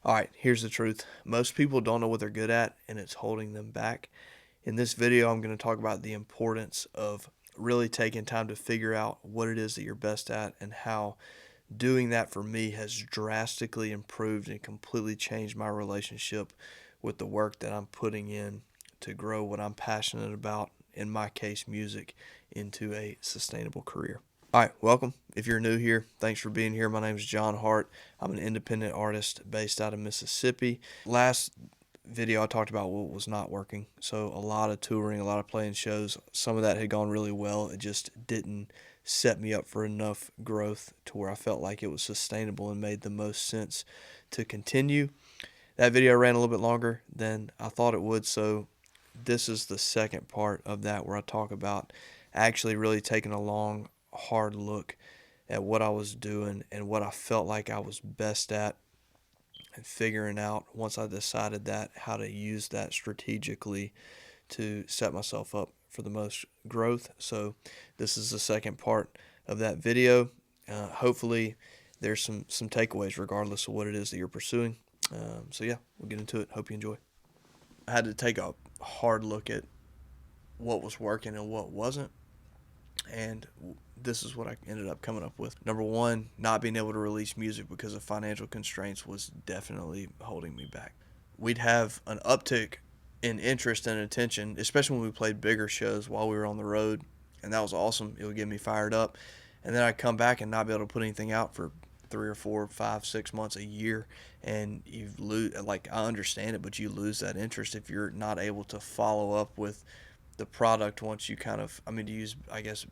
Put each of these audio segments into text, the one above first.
All right, here's the truth. Most people don't know what they're good at, and it's holding them back. In this video, I'm going to talk about the importance of really taking time to figure out what it is that you're best at and how doing that for me has drastically improved and completely changed my relationship with the work that I'm putting in to grow what I'm passionate about, in my case, music, into a sustainable career. All right, welcome. If you're new here, thanks for being here. My name is John Hart. I'm an independent artist based out of Mississippi. Last video, I talked about what was not working. So, a lot of touring, a lot of playing shows. Some of that had gone really well. It just didn't set me up for enough growth to where I felt like it was sustainable and made the most sense to continue. That video ran a little bit longer than I thought it would. So, this is the second part of that where I talk about actually really taking a long, hard look at what I was doing and what I felt like I was best at, and figuring out, once I decided that, how to use that strategically to set myself up for the most growth. So this is the second part of that video. Hopefully there's some takeaways regardless of what it is that you're pursuing. So yeah, we'll get into it. Hope you enjoy. I had to take a hard look at what was working and what wasn't. And this is what I ended up coming up with. Number one, not being able to release music because of financial constraints was definitely holding me back. We'd have an uptick in interest and attention, especially when we played bigger shows while we were on the road, and that was awesome. It would get me fired up. And then I'd come back and not be able to put anything out for 3 or 4, 5, 6 months, a year, and you lose. Like, I understand it, but you lose that interest if you're not able to follow up with the product once you kind of, I mean, to use, I guess,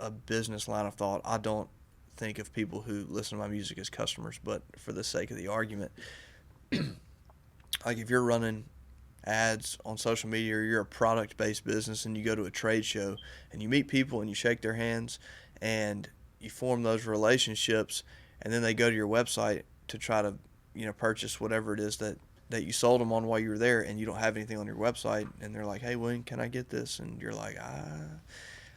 a business line of thought. I don't think of people who listen to my music as customers, but for the sake of the argument, like if you're running ads on social media or you're a product based business and you go to a trade show and you meet people and you shake their hands and you form those relationships, and then they go to your website to try to, purchase whatever it is that you sold them on while you were there, and you don't have anything on your website, and they're like, hey, when can I get this? And you're like,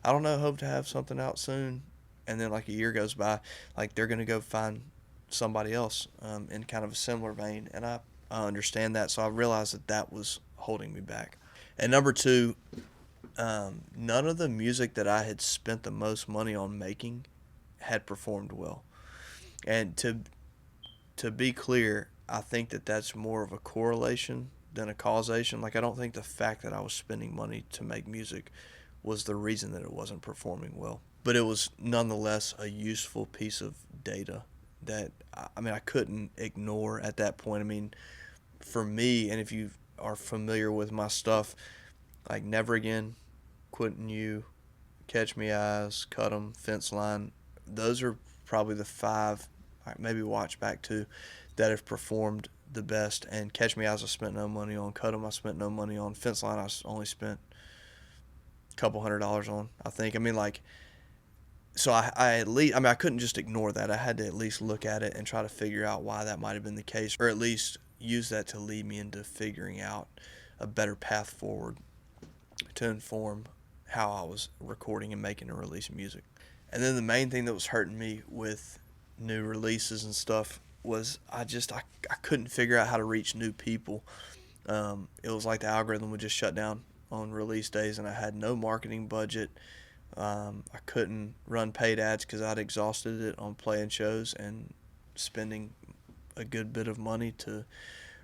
I don't know, hope to have something out soon. And then like a year goes by, like they're going to go find somebody else in kind of a similar vein. And I understand that. So I realized that was holding me back. And number two, none of the music that I had spent the most money on making had performed well. And to be clear, I think that that's more of a correlation than a causation. Like, I don't think the fact that I was spending money to make music was the reason that it wasn't performing well. But it was nonetheless a useful piece of data that, I mean, I couldn't ignore at that point. I mean, for me, and if you are familiar with my stuff, like Never Again, Quitting You, Catch Me Eyes, Cut 'Em, Fence Line, those are probably the five, maybe Watch Back too, that have performed the best. And Catch Me Eyes I spent no money on. Cut 'Em I spent no money on. Fence Line I only spent a couple $100 on, I think. I mean, like, so I at least, I mean, I couldn't just ignore that. I had to at least look at it and try to figure out why that might have been the case, or at least use that to lead me into figuring out a better path forward to inform how I was recording and making and releasing music. And then the main thing that was hurting me with new releases and stuff was I couldn't figure out how to reach new people. It was like the algorithm would just shut down on release days, and I had no marketing budget. I couldn't run paid ads because I'd exhausted it on playing shows and spending a good bit of money to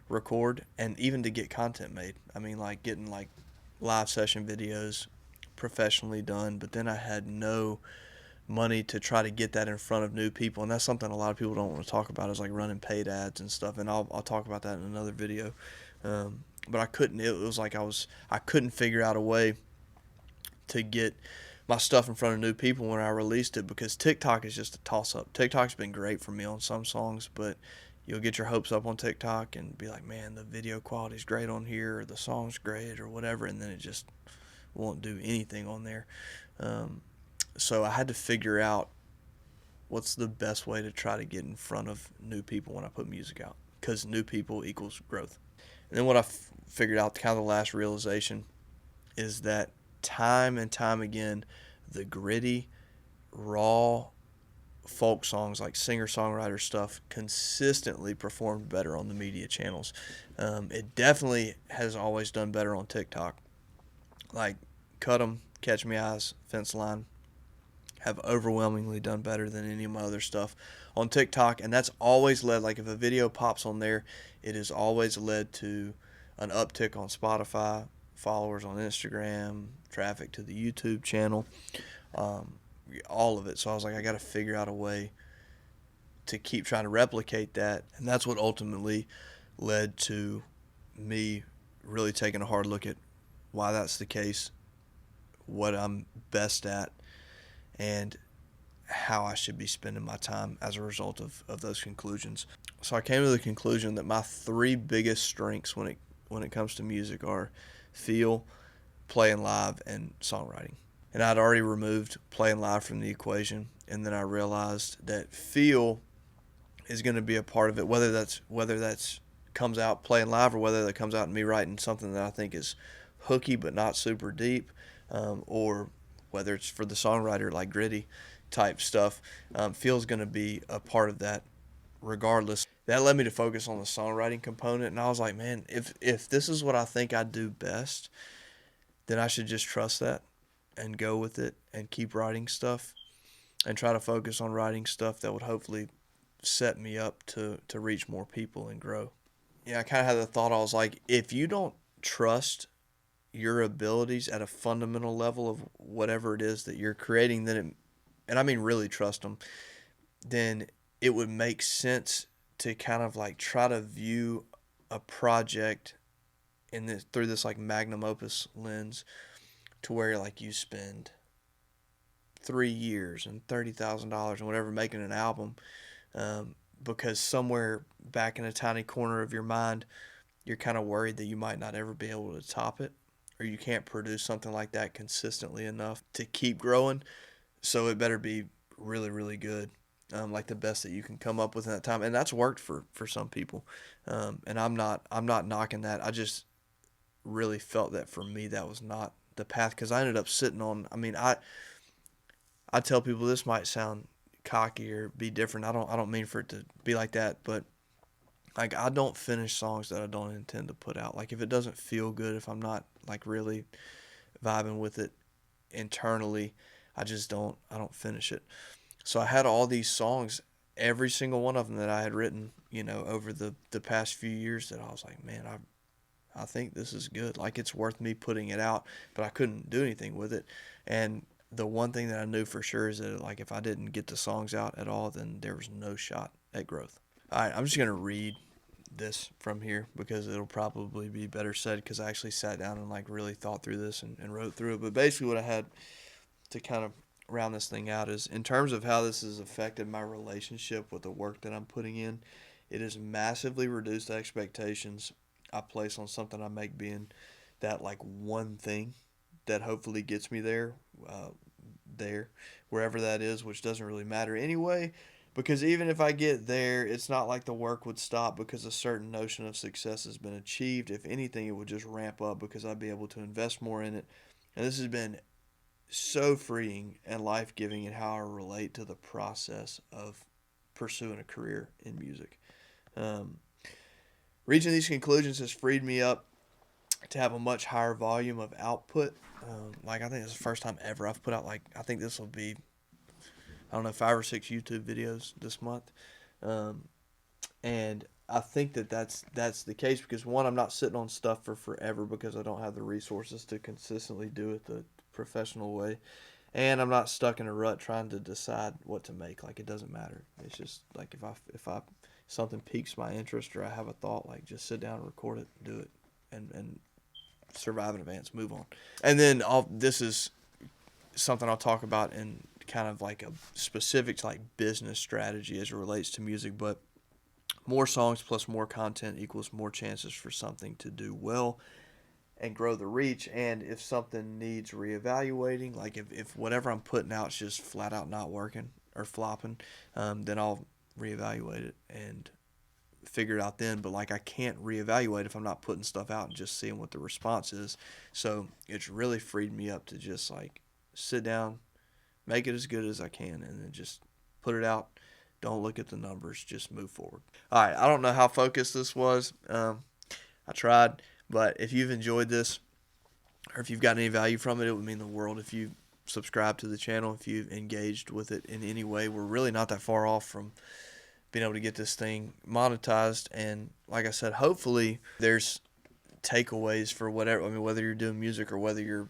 record and even to get content made. I mean, like getting like live session videos professionally done, but then I had no money to try to get that in front of new people. And that's something a lot of people don't want to talk about, is like running paid ads and stuff. And I'll talk about that in another video. But I couldn't, it was like I couldn't figure out a way to get my stuff in front of new people when I released it, because TikTok is just a toss up. TikTok's been great for me on some songs, but you'll get your hopes up on TikTok and be like, man, the video quality's great on here, or the song's great, or whatever, and then it just won't do anything on there. So I had to figure out what's the best way to try to get in front of new people when I put music out, because new people equals growth. And then what I figured out, kind of the last realization, is that time and time again, the gritty, raw folk songs, like singer-songwriter stuff, consistently performed better on the media channels. It definitely has always done better on TikTok. Like Cut 'em, Catch Me Eyes, Fence Line have overwhelmingly done better than any of my other stuff on TikTok, and that's always led, like if a video pops on there, it has always led to an uptick on Spotify, followers on Instagram, traffic to the YouTube channel, um, all of it. So I was like, I got to figure out a way to keep trying to replicate that, and that's what ultimately led to me really taking a hard look at why that's the case, what I'm best at, and how I should be spending my time as a result of those conclusions. So I came to the conclusion that my three biggest strengths when it comes to music are feel, playing live, and songwriting. And I'd already removed playing live from the equation, and then I realized that feel is going to be a part of it, whether that's comes out playing live or whether that comes out in me writing something that I think is hooky but not super deep, or whether it's for the songwriter like gritty type stuff. Feels going to be a part of that regardless. That led me to focus on the songwriting component, and I was like, man, if this is what I think I do best, then I should just trust that and go with it and keep writing stuff and try to focus on writing stuff that would hopefully set me up to reach more people and grow. Yeah, I kind of had the thought, I was like, if you don't trust your abilities at a fundamental level of whatever it is that you're creating, then and I mean really trust them, then it would make sense to kind of like try to view a project in this through this like magnum opus lens, to where like you spend 3 years and $30,000 and whatever making an album, because somewhere back in a tiny corner of your mind, you're kind of worried that you might not ever be able to top it, or you can't produce something like that consistently enough to keep growing. So it better be really, really good, like the best that you can come up with in that time, and that's worked for some people. And I'm not knocking that. I just really felt that for me that was not the path, because I ended up sitting on. I mean, I tell people this might sound cocky or be different. I don't mean for it to be like that, but like I don't finish songs that I don't intend to put out. Like if it doesn't feel good, if I'm not like really vibing with it internally, I don't finish it. So I had all these songs, every single one of them that I had written, over the past few years, that I was like, man, I think this is good. Like it's worth me putting it out, but I couldn't do anything with it. And the one thing that I knew for sure is that like if I didn't get the songs out at all, then there was no shot at growth. All right, I'm just gonna read this from here because it'll probably be better said, because I actually sat down and like really thought through this and wrote through it. But basically, what I had to kind of round this thing out is, in terms of how this has affected my relationship with the work that I'm putting in, it has massively reduced the expectations I place on something I make being that like one thing that hopefully gets me uh, there, wherever that is, which doesn't really matter anyway. Because even if I get there, it's not like the work would stop because a certain notion of success has been achieved. If anything, it would just ramp up because I'd be able to invest more in it. And this has been so freeing and life giving in how I relate to the process of pursuing a career in music. Um, Reaching these conclusions has freed me up to have a much higher volume of output. Like I think this is the first time ever I've put out, like I think this will be, I don't know, 5 or 6 YouTube videos this month. Um, and I think that that's the case because, one, I'm not sitting on stuff for forever because I don't have the resources to consistently do it the professional way, and I'm not stuck in a rut trying to decide what to make. Like it doesn't matter. It's just like if I something piques my interest or I have a thought, like just sit down and record it, do it, and survive in advance, move on. And then this is something I'll talk about in kind of like a specific like business strategy as it relates to music, but more songs plus more content equals more chances for something to do well and grow the reach. And if something needs reevaluating, like if whatever I'm putting out is just flat out not working or flopping, then I'll reevaluate it and figure it out then. But like I can't reevaluate if I'm not putting stuff out and just seeing what the response is. So it's really freed me up to just like sit down, make it as good as I can, and then just put it out. Don't look at the numbers. Just move forward. All right. I don't know how focused this was. I tried, but if you've enjoyed this or if you've gotten any value from it, it would mean the world if you subscribe to the channel, if you've engaged with it in any way. We're really not that far off from being able to get this thing monetized. And like I said, hopefully there's takeaways for whatever. I mean, whether you're doing music or whether you're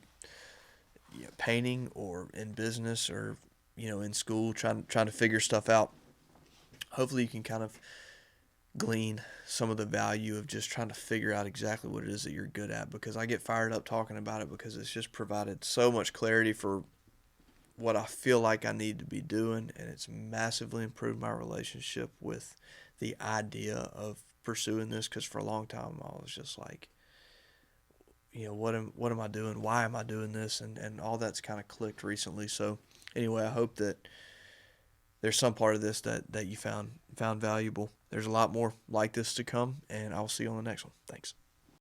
painting or in business or in school trying to figure stuff out. Hopefully you can kind of glean some of the value of just trying to figure out exactly what it is that you're good at, because I get fired up talking about it because it's just provided so much clarity for what I feel like I need to be doing, and it's massively improved my relationship with the idea of pursuing this, because for a long time I was just like, what am I doing? Why am I doing this? And all that's kind of clicked recently. So anyway, I hope that there's some part of this that you found valuable. There's a lot more like this to come, and I'll see you on the next one. Thanks.